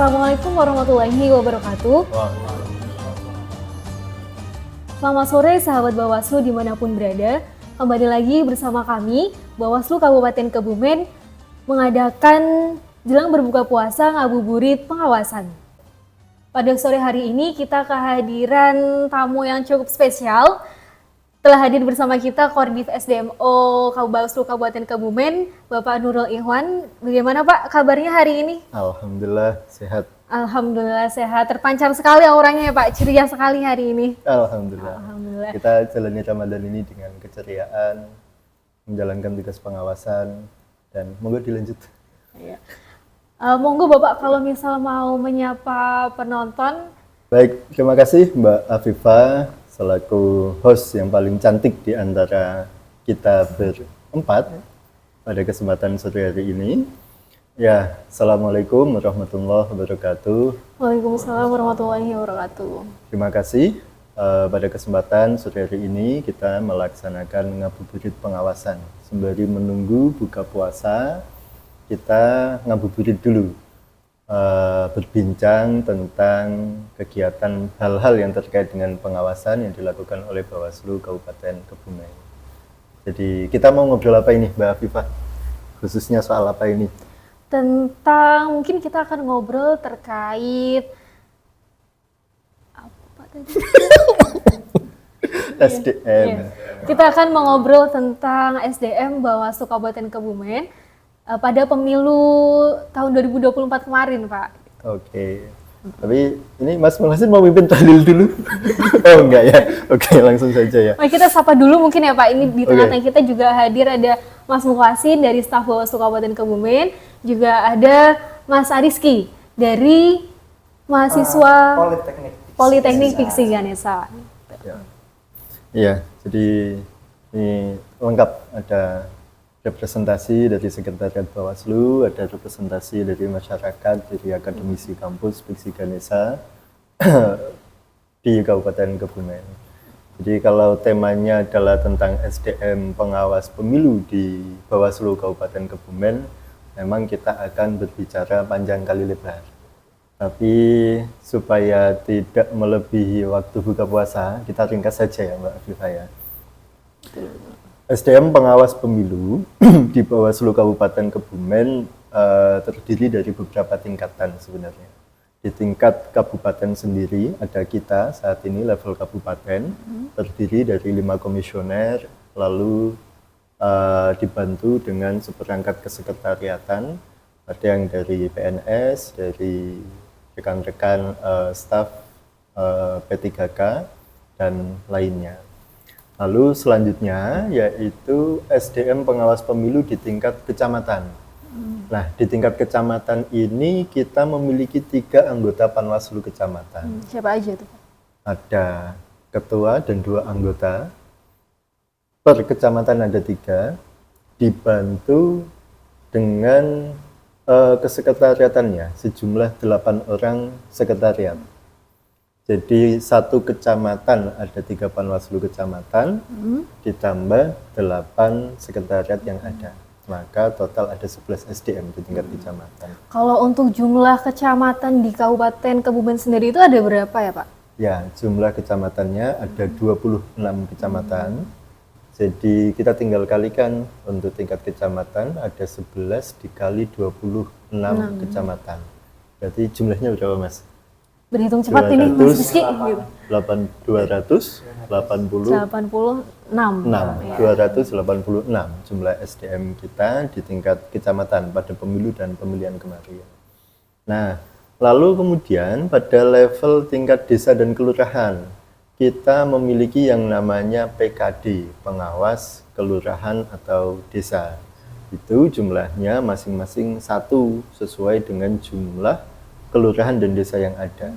Assalamualaikum warahmatullahi wabarakatuh. Selamat sore sahabat Bawaslu dimanapun berada. Kembali lagi bersama kami, Bawaslu Kabupaten Kebumen mengadakan jelang berbuka puasa ngabuburit pengawasan. Pada sore hari ini kita kehadiran tamu yang cukup spesial. Telah hadir bersama kita Koordinat SDMO Bawaslu Kabupaten Kebumen, Bapak Nurul Ikhwan. Bagaimana Pak kabarnya hari ini? Alhamdulillah sehat. Alhamdulillah sehat. Terpancar sekali auranya ya Pak, ceria sekali hari ini. Alhamdulillah. Kita jalani Ramadan ini dengan keceriaan, menjalankan tugas pengawasan, dan monggo dilanjut. Ya. Monggo Bapak kalau misal mau menyapa penonton. Baik, terima kasih Mbak Afifah selaku host yang paling cantik di antara kita berempat pada kesempatan sore hari ini. Ya, Assalamualaikum warahmatullahi wabarakatuh. Waalaikumsalam warahmatullahi wabarakatuh. Terima kasih. Pada kesempatan sore hari ini kita melaksanakan ngabuburit pengawasan. Sembari menunggu buka puasa, kita ngabuburit dulu. Berbincang tentang kegiatan hal-hal yang terkait dengan pengawasan yang dilakukan oleh Bawaslu Kabupaten Kebumen. Jadi kita mau ngobrol apa ini Mbak Afifah? Khususnya soal apa ini? Tentang mungkin kita akan ngobrol terkait apa tadi? SDM. Ya. Kita akan mengobrol tentang SDM Bawaslu Kabupaten Kebumen pada pemilu tahun 2024 kemarin, Pak. Oke. Tapi ini Mas Muhsin mau mimpin tahlil dulu? Oh enggak ya? Oke, langsung saja ya. Kita sapa dulu mungkin ya Pak. Ini di tengah-tengah kita juga hadir ada Mas Muhsin dari staf Bawaslu Kabupaten Kebumen, juga ada Mas Ariski dari mahasiswa Politeknik Fiksi Ganesha. Iya, jadi ini lengkap, ada representasi dari Sekretariat Bawaslu, ada representasi dari masyarakat, dari akademisi kampus Fiksi Ganesha di Kabupaten Kebumen. Jadi kalau temanya adalah tentang SDM pengawas pemilu di Bawaslu Kabupaten Kebumen, memang kita akan berbicara panjang kali lebar. Tapi supaya tidak melebihi waktu buka puasa, kita ringkas saja ya Mbak Afifah ya. SDM pengawas pemilu di Bawaslu Kabupaten Kebumen terdiri dari beberapa tingkatan sebenarnya. Di tingkat kabupaten sendiri ada kita saat ini level kabupaten, terdiri dari 5 komisioner, lalu dibantu dengan seperangkat kesekretariatan, ada yang dari PNS, dari rekan-rekan staf P3K, dan lainnya. Lalu selanjutnya yaitu SDM pengawas pemilu di tingkat kecamatan. Nah, di tingkat kecamatan ini kita memiliki 3 anggota Panwaslu kecamatan. Siapa aja tuh Pak? Ada ketua dan 2 anggota. Per kecamatan ada 3, dibantu dengan kesekretariatannya, sejumlah 8 orang sekretariat. Jadi satu kecamatan ada 3 Panwaslu kecamatan, ditambah 8 sekretariat yang ada. Maka total ada 11 SDM di tingkat kecamatan. Kalau untuk jumlah kecamatan di Kabupaten Kebumen sendiri itu ada berapa ya Pak? Ya, jumlah kecamatannya ada 26 kecamatan. Jadi kita tinggal kalikan untuk tingkat kecamatan ada 11 dikali 26 kecamatan. Berarti jumlahnya berapa Mas? Berhitung cepat ini Mas Rizky. 286 jumlah SDM kita di tingkat kecamatan pada pemilu dan pemilihan kemarin. Nah, lalu kemudian pada level tingkat desa dan kelurahan, kita memiliki yang namanya PKD, pengawas kelurahan atau desa. Itu jumlahnya masing-masing 1 sesuai dengan jumlah kelurahan dan desa yang ada.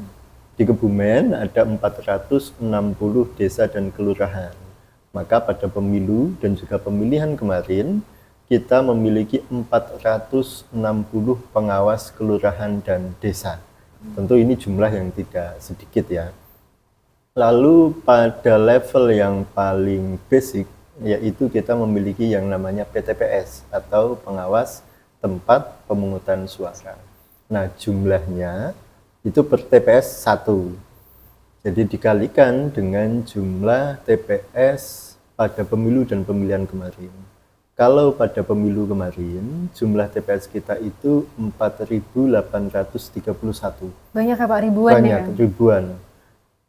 Di Kebumen ada 460 desa dan kelurahan. Maka pada pemilu dan juga pemilihan kemarin, kita memiliki 460 pengawas kelurahan dan desa. Tentu ini jumlah yang tidak sedikit ya. Lalu pada level yang paling basic, yaitu kita memiliki yang namanya PTPS atau pengawas tempat pemungutan suara. Nah, jumlahnya itu per TPS 1. Jadi dikalikan dengan jumlah TPS pada pemilu dan pemilihan kemarin. Kalau pada pemilu kemarin, jumlah TPS kita itu 4.831. Banyak ya Pak, ribuan Banyak, ya? ribuan.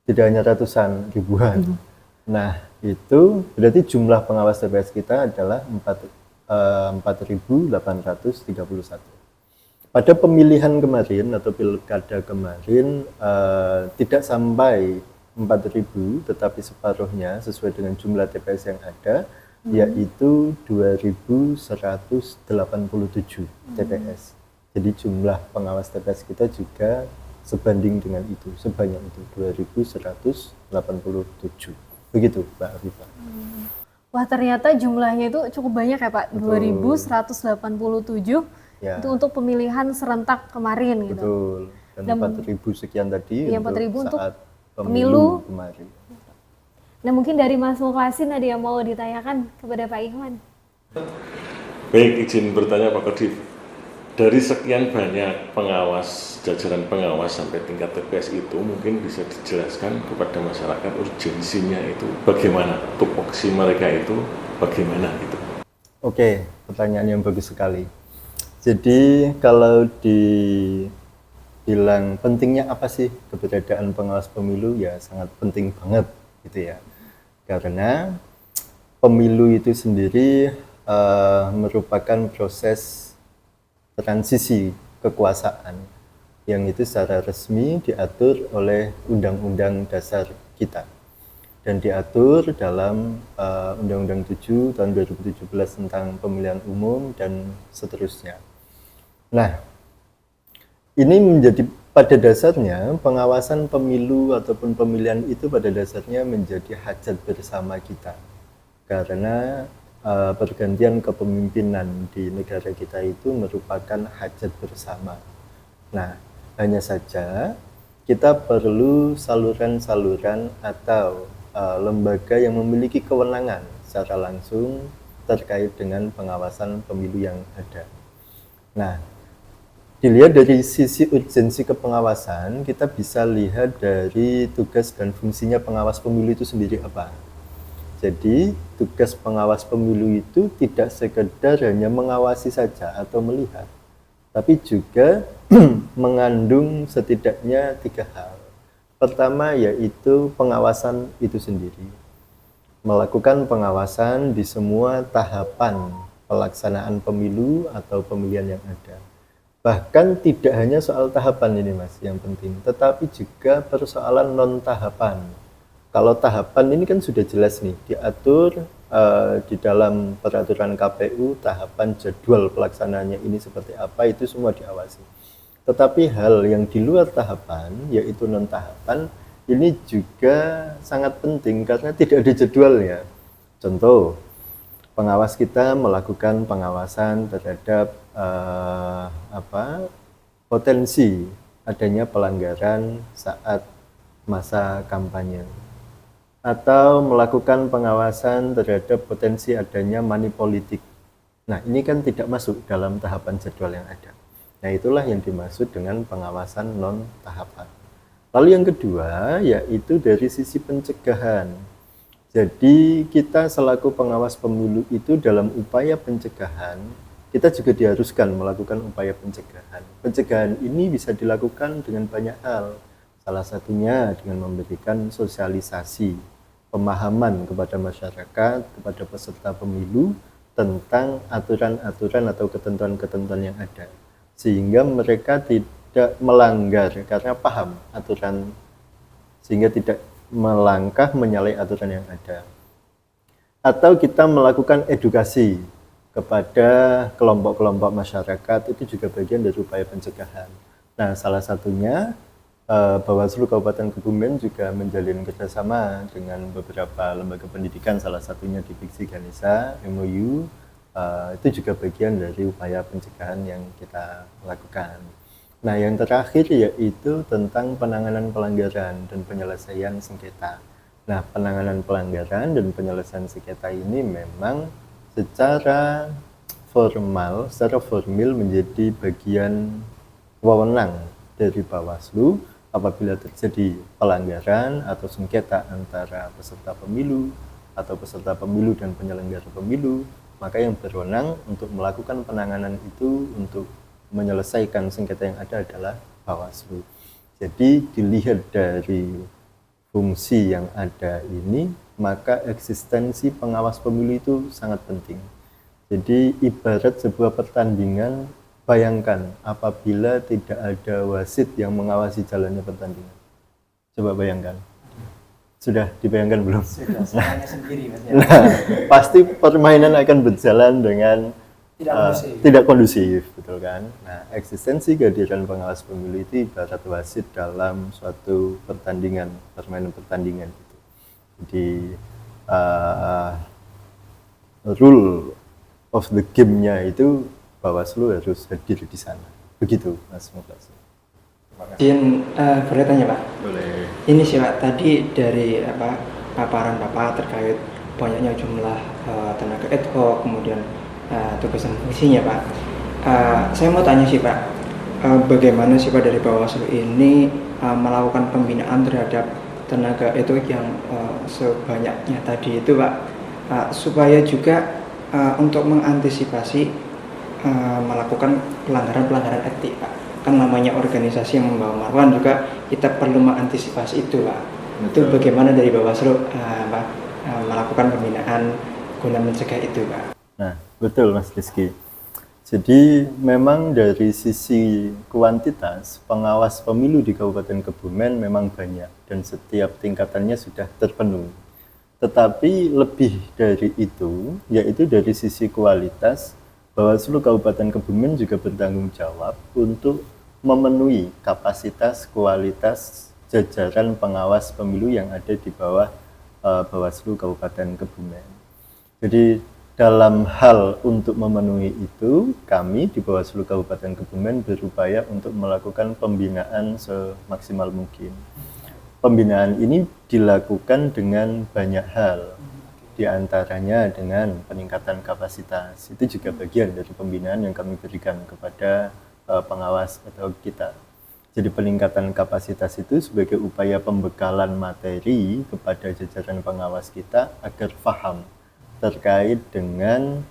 Tidak hanya ratusan, ribuan. Nah, itu berarti jumlah pengawas TPS kita adalah 4.831. Pada pemilihan kemarin atau pilkada kemarin tidak sampai 4.000, tetapi separuhnya sesuai dengan jumlah TPS yang ada, yaitu 2.187 TPS. Jadi jumlah pengawas TPS kita juga sebanding dengan itu, sebanyak itu 2.187. Begitu, Mbak Afifah. Wah, ternyata jumlahnya itu cukup banyak ya Pak, 2.187 Ya, itu untuk pemilihan serentak kemarin gitu. betul. Dan 4.000 sekian tadi Iya, untuk 4.000 untuk saat pemilu. pemilu kemarin. Nah, mungkin dari Mas Mukhlasin ada yang mau ditanyakan kepada Pak Ikhwan. Baik, izin bertanya Pak Kodif. Dari sekian banyak pengawas, jajaran pengawas sampai tingkat TPS itu, mungkin bisa dijelaskan kepada masyarakat urgensinya itu bagaimana, tupoksi mereka itu bagaimana gitu. Oke, pertanyaan yang bagus sekali. Jadi kalau dibilang pentingnya apa sih keberadaan pengawas pemilu, ya sangat penting banget gitu ya. Karena pemilu itu sendiri merupakan proses transisi kekuasaan yang itu secara resmi diatur oleh Undang-Undang Dasar kita dan diatur dalam Undang-Undang 7 tahun 2017 tentang pemilihan umum dan seterusnya. Nah, ini menjadi pada dasarnya pengawasan pemilu ataupun pemilihan itu pada dasarnya menjadi hajat bersama kita. Karena pergantian kepemimpinan di negara kita itu merupakan hajat bersama. Nah, hanya saja kita perlu saluran-saluran atau lembaga yang memiliki kewenangan secara langsung terkait dengan pengawasan pemilu yang ada. Nah, dilihat dari sisi urgensi kepengawasan, kita bisa lihat dari tugas dan fungsinya pengawas pemilu itu sendiri apa. Jadi, tugas pengawas pemilu itu tidak sekedar hanya mengawasi saja atau melihat, tapi juga mengandung setidaknya 3 hal. Pertama yaitu pengawasan itu sendiri. Melakukan pengawasan di semua tahapan pelaksanaan pemilu atau pemilihan yang ada. Bahkan tidak hanya soal tahapan ini Mas yang penting, tetapi juga persoalan non-tahapan. Kalau tahapan ini kan sudah jelas nih, diatur di dalam peraturan KPU, tahapan jadwal pelaksanaannya ini seperti apa, itu semua diawasi. Tetapi hal yang di luar tahapan, yaitu non-tahapan, ini juga sangat penting karena tidak ada jadwalnya. Contoh, pengawas kita melakukan pengawasan terhadap potensi adanya pelanggaran saat masa kampanye, atau melakukan pengawasan terhadap potensi adanya money politik. Nah, ini kan tidak masuk dalam tahapan jadwal yang ada. Nah, itulah yang dimaksud dengan pengawasan non-tahapan. Lalu yang kedua, yaitu dari sisi pencegahan. Jadi, kita selaku pengawas pemilu itu dalam upaya pencegahan, kita juga diharuskan melakukan upaya pencegahan. Pencegahan ini bisa dilakukan dengan banyak hal. Salah satunya dengan memberikan sosialisasi, pemahaman kepada masyarakat, kepada peserta pemilu tentang aturan-aturan atau ketentuan-ketentuan yang ada. Sehingga mereka tidak melanggar karena paham aturan, sehingga tidak melangkah menyalahi aturan yang ada. Atau kita melakukan edukasi kepada kelompok-kelompok masyarakat, itu juga bagian dari upaya pencegahan. Nah, salah satunya Bawaslu Kabupaten Kebumen juga menjalin kerjasama dengan beberapa lembaga pendidikan, salah satunya di Divisi Ganesha, MOU, itu juga bagian dari upaya pencegahan yang kita lakukan. Nah, yang terakhir yaitu tentang penanganan pelanggaran dan penyelesaian sengketa. Nah, penanganan pelanggaran dan penyelesaian sengketa ini memang secara formil menjadi bagian wewenang dari Bawaslu apabila terjadi pelanggaran atau sengketa antara peserta pemilu atau peserta pemilu dan penyelenggara pemilu, maka yang berwenang untuk melakukan penanganan itu untuk menyelesaikan sengketa yang ada adalah Bawaslu. Jadi dilihat dari fungsi yang ada ini, maka eksistensi pengawas pemilu itu sangat penting. Jadi ibarat sebuah pertandingan, bayangkan apabila tidak ada wasit yang mengawasi jalannya pertandingan. Coba bayangkan. Sudah dibayangkan belum? Sudah, semuanya sendiri Mas ya. Nah, pasti permainan akan berjalan dengan tidak kondusif, betul kan? Nah, eksistensi kehadiran pengawas pemilu itu ibarat wasit dalam suatu pertandingan, permainan pertandingan itu. Jadi rule of the game-nya itu Bawaslu harus hadir di sana. Begitu, Mas Muklas. Izin boleh tanya Pak? Boleh. Ini sih Pak, tadi dari paparan Bapak terkait banyaknya jumlah tenaga ad hoc, kemudian tugas dan fungsinya Pak. Saya mau tanya sih Pak, bagaimana sih Pak dari Bawaslu ini melakukan pembinaan terhadap tenaga ad hoc yang sebanyaknya tadi itu Pak, supaya juga untuk mengantisipasi melakukan pelanggaran-pelanggaran etik Pak. Kan namanya organisasi yang membawa marwah juga kita perlu mengantisipasi itu Pak. Itu bagaimana dari Bawaslu melakukan pembinaan guna mencegah itu Pak? Nah, betul Mas Rizky. Jadi memang dari sisi kuantitas pengawas pemilu di Kabupaten Kebumen memang banyak dan setiap tingkatannya sudah terpenuhi. Tetapi lebih dari itu, yaitu dari sisi kualitas, Bawaslu Kabupaten Kebumen juga bertanggung jawab untuk memenuhi kapasitas kualitas jajaran pengawas pemilu yang ada di bawah Bawaslu Kabupaten Kebumen. Jadi dalam hal untuk memenuhi itu, kami di Bawaslu Kabupaten Kebumen berupaya untuk melakukan pembinaan semaksimal mungkin. Pembinaan ini dilakukan dengan banyak hal. Di antaranya dengan peningkatan kapasitas. Itu juga bagian dari pembinaan yang kami berikan kepada pengawas atau kita. Jadi peningkatan kapasitas itu sebagai upaya pembekalan materi kepada jajaran pengawas kita agar paham terkait dengan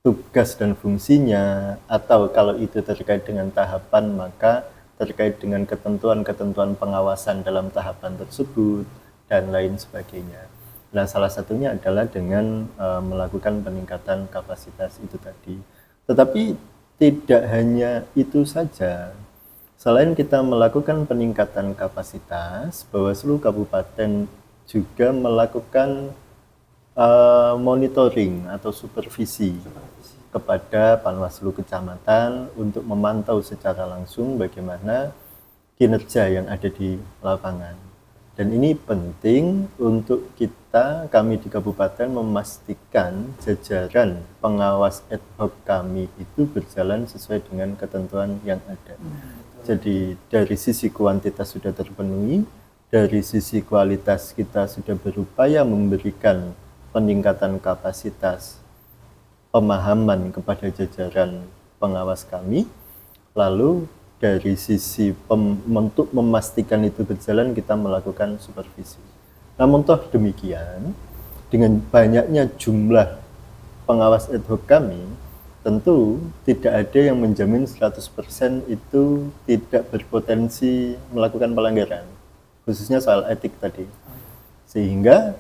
tugas dan fungsinya, atau kalau itu terkait dengan tahapan maka terkait dengan ketentuan-ketentuan pengawasan dalam tahapan tersebut dan lain sebagainya. Nah, salah satunya adalah dengan melakukan peningkatan kapasitas itu tadi. Tetapi tidak hanya itu saja. Selain kita melakukan peningkatan kapasitas, Bawaslu Kabupaten juga melakukan monitoring atau supervisi kepada Panwaslu Kecamatan untuk memantau secara langsung bagaimana kinerja yang ada di lapangan. Dan ini penting untuk kami di kabupaten memastikan jajaran pengawas ad hoc kami itu berjalan sesuai dengan ketentuan yang ada. Jadi dari sisi kuantitas sudah terpenuhi, dari sisi kualitas kita sudah berupaya memberikan peningkatan kapasitas pemahaman kepada jajaran pengawas kami, lalu dari sisi untuk memastikan itu berjalan kita melakukan supervisi. Namun toh demikian, dengan banyaknya jumlah pengawas ad hoc kami, tentu tidak ada yang menjamin 100% itu tidak berpotensi melakukan pelanggaran, khususnya soal etik tadi. Sehingga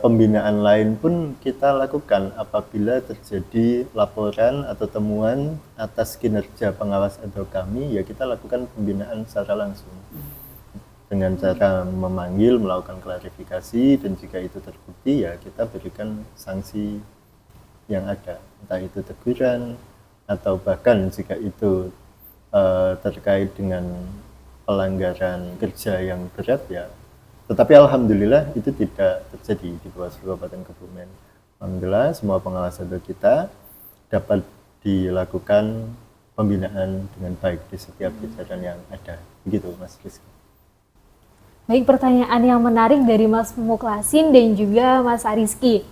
pembinaan lain pun kita lakukan apabila terjadi laporan atau temuan atas kinerja pengawas ad hoc kami, ya kita lakukan pembinaan secara langsung dengan cara memanggil, melakukan klarifikasi, dan jika itu terbukti ya kita berikan sanksi yang ada, entah itu teguran atau bahkan jika itu terkait dengan pelanggaran kerja yang berat ya. Tetapi alhamdulillah itu tidak terjadi di Bawaslu Kabupaten Kebumen. Alhamdulillah semua pengawas ad hoc kita dapat dilakukan pembinaan dengan baik di setiap jajaran yang ada. Begitu Mas Rizky. Baik, pertanyaan yang menarik dari Mas Muklasin dan juga Mas Ariski.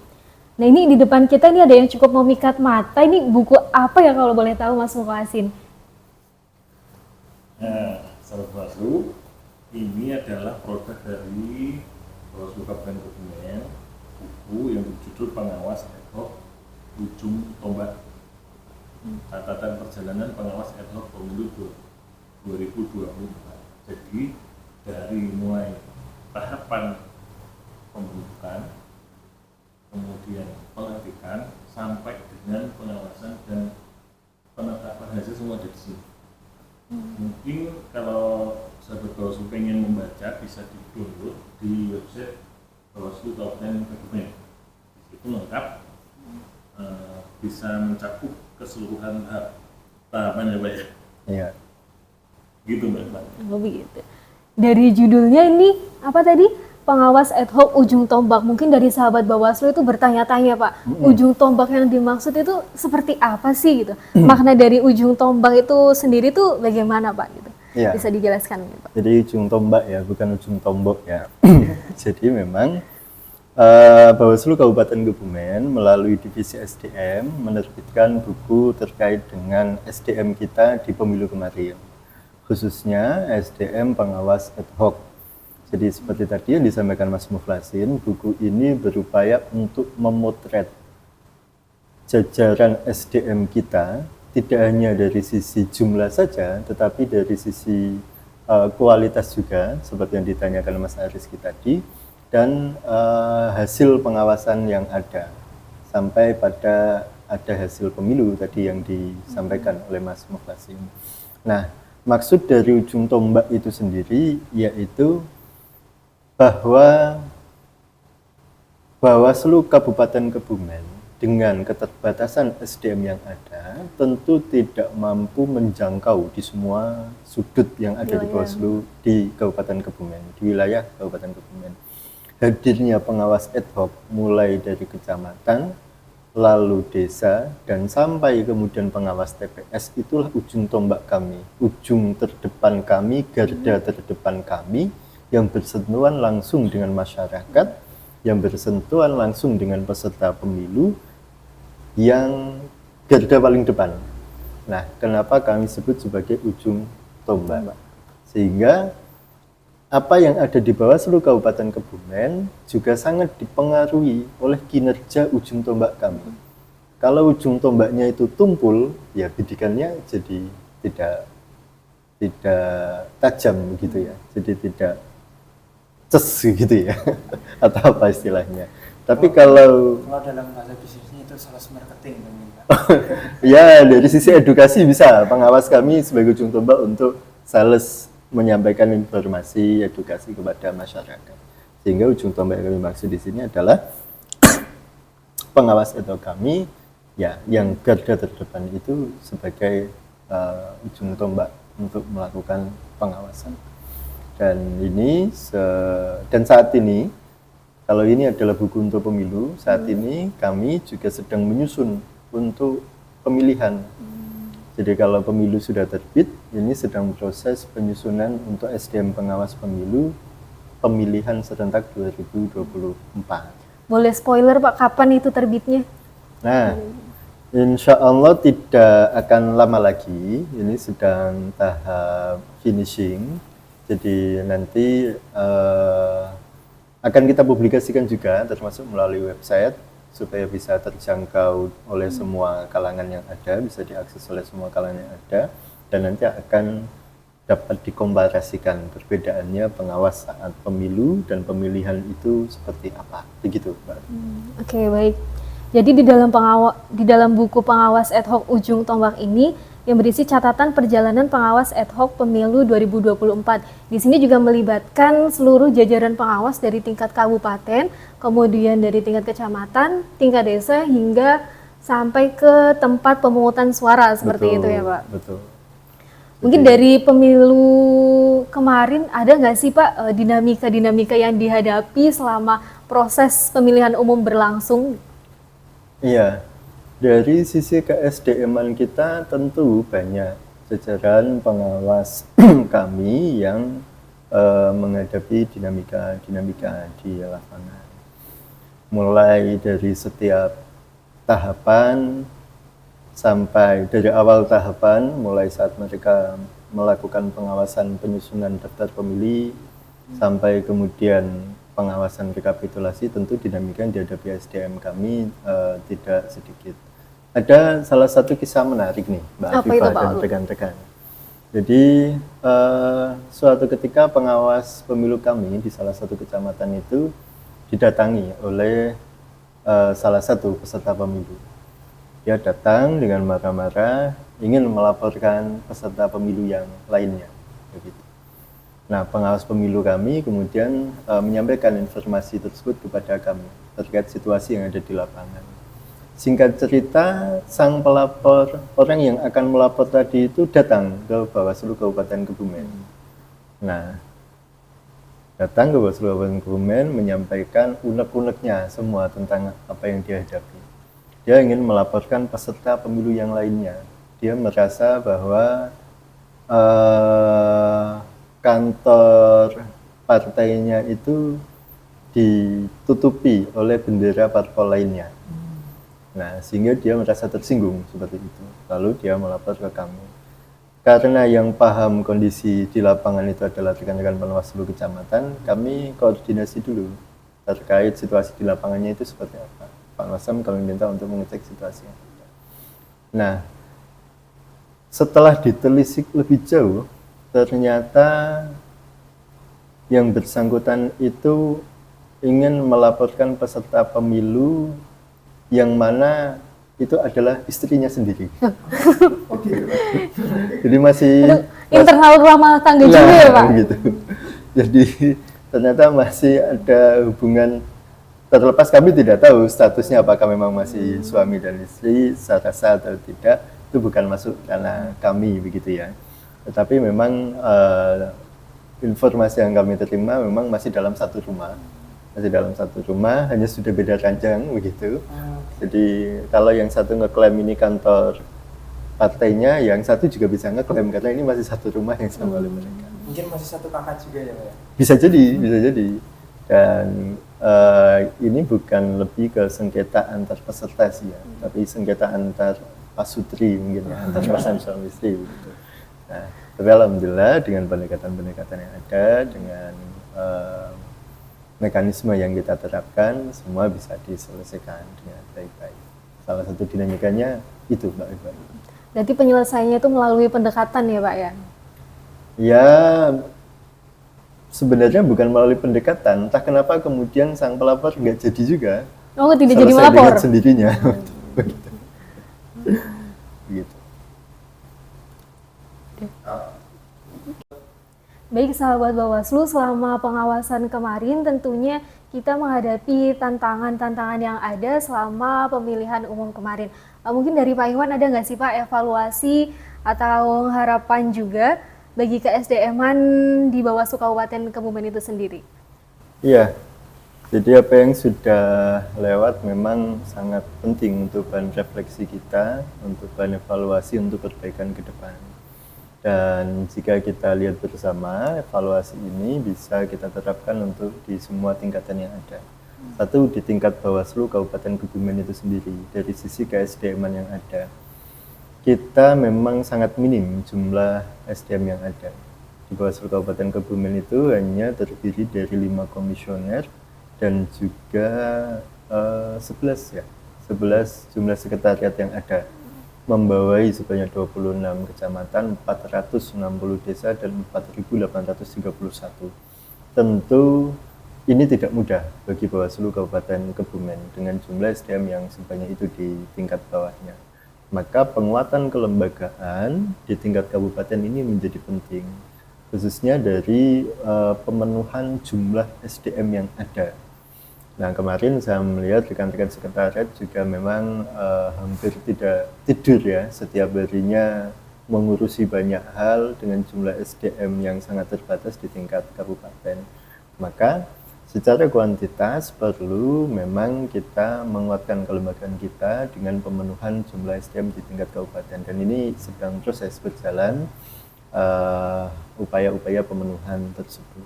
Nah ini di depan kita ini ada yang cukup memikat mata. Ini buku apa ya kalau boleh tahu Mas Mukhlasin? Nah, sahabat Bawaslu, ini adalah produk dari Bawaslu Kabupaten Kebumen, buku yang berjudul Pengawas Ad Hoc Ujung Tombak, catatan perjalanan pengawas ad hoc pemilu 2024. Jadi dari mulai tahapan pembentukan, kemudian pelantikan, sampai dengan pengawasan dan penetapan hasil semua ada di sini. Mungkin kalau sahabat Bawaslu pengen membaca bisa di-download di website Bawaslu Kabupaten Kebumen. Itu lengkap, bisa mencakup keseluruhan tahapan ya Pak ya. Iya. Gitu Mbak. Oh begitu. Dari judulnya ini apa tadi? Pengawas ad hoc ujung tombak. Mungkin dari sahabat Bawaslu itu bertanya-tanya Pak, ujung tombak yang dimaksud itu seperti apa sih gitu? Makna dari ujung tombak itu sendiri tuh bagaimana Pak gitu? Iya. Bisa dijelaskan gitu, Pak? Jadi ujung tombak ya, bukan ujung tombok ya. Jadi memang Bawaslu Kabupaten Kebumen melalui Divisi SDM menerbitkan buku terkait dengan SDM kita di pemilu kemarin, khususnya SDM pengawas ad hoc. Jadi seperti tadi yang disampaikan Mas Mukhlasin, buku ini berupaya untuk memotret jajaran SDM kita tidak hanya dari sisi jumlah saja, tetapi dari sisi kualitas juga, seperti yang ditanyakan Mas Ariski tadi, dan hasil pengawasan yang ada sampai pada ada hasil pemilu tadi yang disampaikan oleh Mas Mukhlasin. Nah, maksud dari ujung tombak itu sendiri yaitu bahwa Bawaslu Kabupaten Kebumen dengan keterbatasan SDM yang ada tentu tidak mampu menjangkau di semua sudut yang ada di Bawaslu di Kabupaten Kebumen, di wilayah Kabupaten Kebumen. Hadirnya pengawas ad hoc mulai dari kecamatan, lalu desa, dan sampai kemudian pengawas TPS, itulah ujung tombak kami, ujung terdepan kami, garda terdepan kami yang bersentuhan langsung dengan masyarakat, yang bersentuhan langsung dengan peserta pemilu, yang garda paling depan. Nah, kenapa kami sebut sebagai ujung tombak? Sehingga apa yang ada di Bawaslu Kabupaten Kebumen juga sangat dipengaruhi oleh kinerja ujung tombak kami. Kalau ujung tombaknya itu tumpul, ya bidikannya jadi tidak tajam gitu ya, jadi tidak ces gitu ya, atau apa istilahnya. Tapi kalau dalam bahasa bisnisnya itu sales marketing kan Pak. ya dari sisi edukasi bisa, pengawas kami sebagai ujung tombak untuk sales menyampaikan informasi edukasi kepada masyarakat. Sehingga ujung tombak yang kami maksud di sini adalah pengawas atau kami ya yang garda terdepan itu sebagai ujung tombak untuk melakukan pengawasan. Dan ini dan saat ini kalau ini adalah buku untuk pemilu, saat ini kami juga sedang menyusun untuk pemilihan. Jadi kalau pemilu sudah terbit, ini sedang proses penyusunan untuk SDM pengawas pemilu pemilihan serentak 2024. Boleh spoiler Pak, kapan itu terbitnya? Nah, insya Allah tidak akan lama lagi, ini sedang tahap finishing. Jadi nanti akan kita publikasikan juga, termasuk melalui website, supaya bisa terjangkau oleh semua kalangan yang ada, bisa diakses oleh semua kalangan yang ada, dan nanti akan dapat dikomparasikan perbedaannya pengawas saat pemilu dan pemilihan itu seperti apa, begitu Mbak. Oke, baik. Jadi di dalam buku pengawas ad hoc ujung tombak ini yang berisi catatan perjalanan pengawas ad hoc pemilu 2024. Di sini juga melibatkan seluruh jajaran pengawas dari tingkat kabupaten, kemudian dari tingkat kecamatan, tingkat desa, hingga sampai ke tempat pemungutan suara seperti itu ya Pak? Betul. Mungkin dari pemilu kemarin ada nggak sih Pak dinamika-dinamika yang dihadapi selama proses pemilihan umum berlangsung? Iya, dari sisi KSDM-an kita tentu banyak jajaran pengawas kami yang menghadapi dinamika di lapangan. mulai dari setiap tahapan sampai dari awal tahapan, mulai saat mereka melakukan pengawasan penyusunan daftar pemilih sampai kemudian pengawasan rekapitulasi, tentu dinamika yang dihadapi SDM kami tidak sedikit. Ada salah satu kisah menarik nih, Mbak Apa itu, Afifah Pak dan Ulu? rekan-rekan. Jadi suatu ketika pengawas pemilu kami di salah satu kecamatan itu didatangi oleh salah satu peserta pemilu. Dia datang dengan marah-marah, ingin melaporkan peserta pemilu yang lainnya. Begitu. Nah, pengawas pemilu kami kemudian menyampaikan informasi tersebut kepada kami terkait situasi yang ada di lapangan. Singkat cerita, sang pelapor, orang yang akan melapor tadi itu datang ke Bawaslu Kabupaten Kebumen. Nah, datang ke Bawaslu Kabupaten Kebumen menyampaikan unek-uneknya semua tentang apa yang dia hadapi. Dia ingin melaporkan peserta pemilu yang lainnya. Dia merasa bahwa kantor partainya itu ditutupi oleh bendera parpol lainnya. Nah, sehingga dia merasa tersinggung seperti itu. Lalu dia melapor ke kami. Karena yang paham kondisi di lapangan itu adalah rekan-rekan Panwaslu kecamatan, kami koordinasi dulu terkait situasi di lapangannya itu seperti apa. Pak Masam kami minta untuk mengecek situasi yang ada. Nah, setelah ditelisik lebih jauh, ternyata yang bersangkutan itu ingin melaporkan peserta pemilu yang mana itu adalah istrinya sendiri. Jadi masih Internal rumah tangga juga ya, Pak? gitu. Jadi ternyata masih ada hubungan, terlepas kami tidak tahu statusnya apakah memang masih suami dan istri secara sah atau tidak, itu bukan masuk karena kami begitu ya. Tetapi memang informasi yang kami terima memang masih dalam satu rumah. Masih dalam satu rumah, hanya sudah beda ranjang begitu. Jadi kalau yang satu ngeklaim ini kantor partainya, yang satu juga bisa ngeklaim karena ini masih satu rumah yang sama oleh mereka. Mungkin masih satu kakak juga ya Pak ya? Bisa jadi, bisa jadi. Dan ini bukan lebih ke sengketa antar peserta sih ya, tapi sengketa antar pasutri mungkin ya, antar pasangan suami istri begitu. Nah, tapi alhamdulillah dengan pendekatan-pendekatan yang ada, dengan mekanisme yang kita terapkan, semua bisa diselesaikan dengan baik-baik. Salah satu dinamikanya itu, Mbak Iba. Berarti penyelesaiannya itu melalui pendekatan ya, Pak ya? Ya, sebenarnya bukan melalui pendekatan. Entah kenapa kemudian sang pelapor nggak jadi juga. Oh, tidak jadi Selesai melapor? dengan sendirinya. Begitu. Begitu. Baik sahabat Bawaslu, selama pengawasan kemarin tentunya kita menghadapi tantangan-tantangan yang ada selama pemilihan umum kemarin. Mungkin dari Pak Iwan ada nggak sih Pak evaluasi atau harapan juga bagi ke-SDM-an di Bawaslu Kabupaten Kebumen itu sendiri? Iya, jadi apa yang sudah lewat memang sangat penting untuk bahan refleksi kita, untuk bahan evaluasi untuk perbaikan ke depan. Dan jika kita lihat bersama, evaluasi ini bisa kita terapkan untuk di semua tingkatan yang ada. Satu, di tingkat Bawaslu Kabupaten Kebumen itu sendiri, dari sisi ke-SDM-an yang ada. Kita memang sangat minim jumlah SDM yang ada. Di Bawaslu Kabupaten Kebumen itu hanya terdiri dari 5 komisioner dan juga 11 jumlah sekretariat yang ada, membawai sebanyak 26 kecamatan, 460 desa, dan 4.831. Tentu ini tidak mudah bagi Bawaslu Kabupaten Kebumen dengan jumlah SDM yang sebanyak itu di tingkat bawahnya. Maka penguatan kelembagaan di tingkat kabupaten ini menjadi penting, khususnya dari pemenuhan jumlah SDM yang ada. Nah, kemarin saya melihat rekan-rekan sekretariat juga memang hampir tidak tidur ya, setiap harinya mengurusi banyak hal dengan jumlah SDM yang sangat terbatas di tingkat kabupaten. Maka secara kuantitas perlu memang kita menguatkan kelembagaan kita dengan pemenuhan jumlah SDM di tingkat kabupaten, dan ini sedang proses berjalan upaya-upaya pemenuhan tersebut.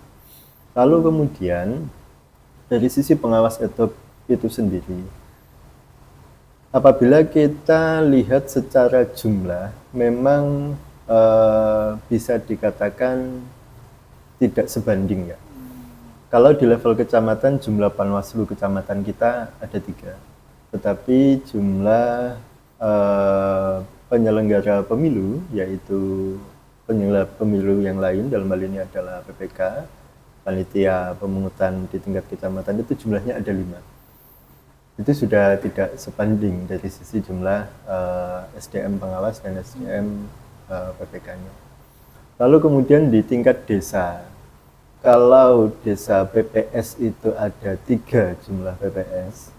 Lalu kemudian dari sisi pengawas ad hoc itu sendiri. Apabila kita lihat secara jumlah, memang bisa dikatakan tidak sebanding ya. Kalau di level kecamatan, jumlah Panwaslu kecamatan kita ada 3, tetapi jumlah penyelenggara pemilu, yaitu penyelenggara pemilu yang lain, dalam hal ini adalah PPK, panitia pemungutan di tingkat kecamatan, itu jumlahnya ada 5. Itu sudah tidak sebanding dari sisi jumlah SDM pengawas dan SDM PPK-nya. Lalu kemudian di tingkat desa, kalau desa PPS itu ada 3 jumlah PPS,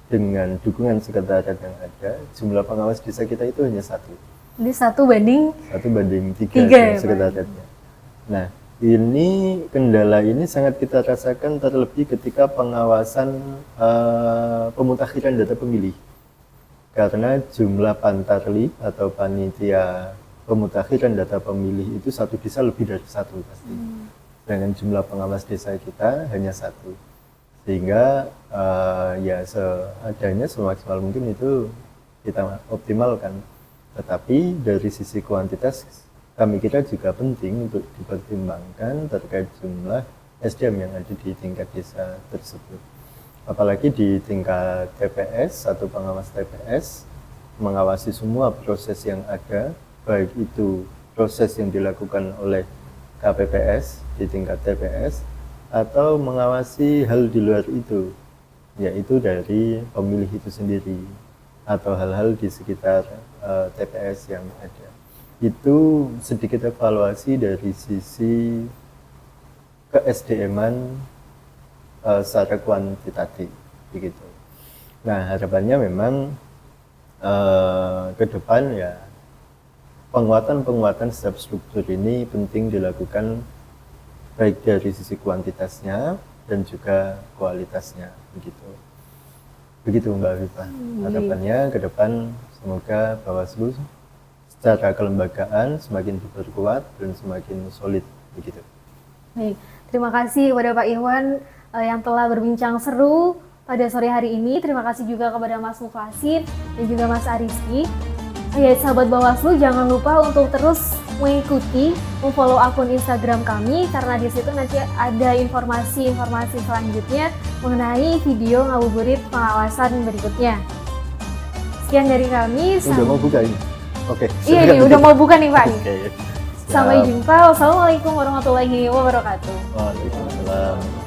dengan dukungan sekretariat yang ada, jumlah pengawas desa kita itu hanya 1. Jadi 1:3 sekretariatnya. Nah, ini kendala ini sangat kita rasakan terlebih ketika pengawasan pemutakhiran data pemilih, karena jumlah pantarli atau panitia pemutakhiran data pemilih itu satu desa lebih dari 1 pasti, dengan jumlah pengawas desa kita hanya 1, sehingga ya seadanya semaksimal mungkin itu kita optimalkan. Tetapi dari sisi kuantitas kami kira juga penting untuk dipertimbangkan terkait jumlah SDM yang ada di tingkat desa tersebut. Apalagi di tingkat TPS atau pengawas TPS, mengawasi semua proses yang ada, baik itu proses yang dilakukan oleh KPPS di tingkat TPS, atau mengawasi hal di luar itu, yaitu dari pemilih itu sendiri, atau hal-hal di sekitar TPS yang ada. Itu sedikit evaluasi dari sisi ke-SDM-an secara kuantitatif begitu. Nah, harapannya memang ke depan ya penguatan setiap struktur ini penting dilakukan baik dari sisi kuantitasnya dan juga kualitasnya begitu. Begitu Mbak Viva. Harapannya ke depan semoga Bawaslu secara kelembagaan semakin diperkuat dan semakin solid begitu. Baik, terima kasih kepada Pak Iwan yang telah berbincang seru pada sore hari ini. Terima kasih juga kepada Mas Muflasin dan juga Mas Ariski. Ya, sahabat Bawaslu, jangan lupa untuk terus mengikuti, memfollow akun Instagram kami, karena di situ nanti ada informasi-informasi selanjutnya mengenai video ngabuburit pengawasan berikutnya. Sekian dari kami. Udah mau buka ini? Oke. Iya nih, udah mau buka nih Pak. Oke. Sampai jumpa. Wassalamualaikum warahmatullahi wabarakatuh. Waalaikumsalam.